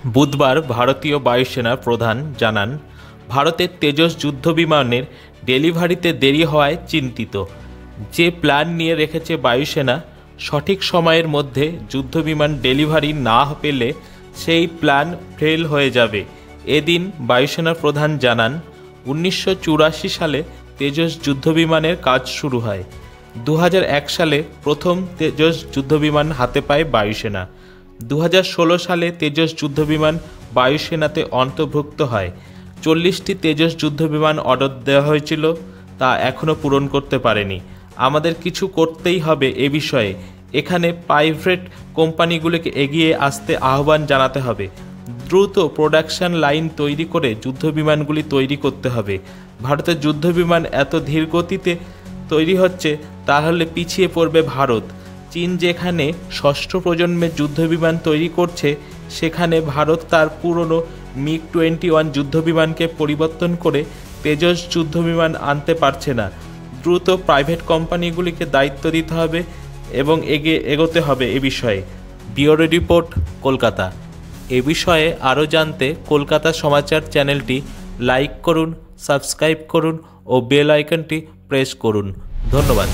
বুধবার ভারতীয় বায়ুসেনা প্রধান জানান, ভারতের তেজস যুদ্ধবিমানের ডেলিভারিতে দেরি হওয়ায় চিন্তিত। যে প্ল্যান নিয়ে রেখেছে বায়ুসেনা, সঠিক সময়ের মধ্যে যুদ্ধবিমান ডেলিভারি না পেলে সেই প্ল্যান ফেল হয়ে যাবে। এদিন বায়ুসেনা প্রধান জানান, 1984 সালে তেজস যুদ্ধবিমানের কাজ শুরু হয়। 2001 সালে প্রথম তেজস যুদ্ধবিমান হাতে পায় বায়ুসেনা। 2016 সালে তেজস যুদ্ধবিমান বায়ুসেনাতে অন্তর্ভুক্ত হয়। 40টি তেজস যুদ্ধবিমান অর্ডার দেওয়া হয়েছিল, তা এখনও পূরণ করতে পারেনি। আমাদের কিছু করতেই হবে এ বিষয়ে। এখানে প্রাইভেট কোম্পানিগুলোকে এগিয়ে আসতে আহ্বান জানাতে হবে। দ্রুত প্রোডাকশন লাইন তৈরি করে যুদ্ধবিমানগুলি তৈরি করতে হবে। ভারতের যুদ্ধবিমান এত ধীর গতিতে তৈরি হচ্ছে, তাহলে পিছিয়ে পড়বে ভারত। চীন যেখানে ষষ্ঠ প্রজন্মের যুদ্ধবিমান তৈরি করছে, সেখানে ভারত তার পুরনো MiG-21 যুদ্ধবিমানকে পরিবর্তন করে তেজস যুদ্ধবিমান আনতে পারছে না। দ্রুত প্রাইভেট কোম্পানিগুলিকে দায়িত্ব দিতে হবে এবং এগোতে হবে এ বিষয়ে। Bureau report, Kolkata. এ বিষয়ে আরও জানতে কলকাতা সমাচার চ্যানেলটি লাইক করুন, সাবস্ক্রাইব করুন ও বেল আইকনটি প্রেস করুন। ধন্যবাদ।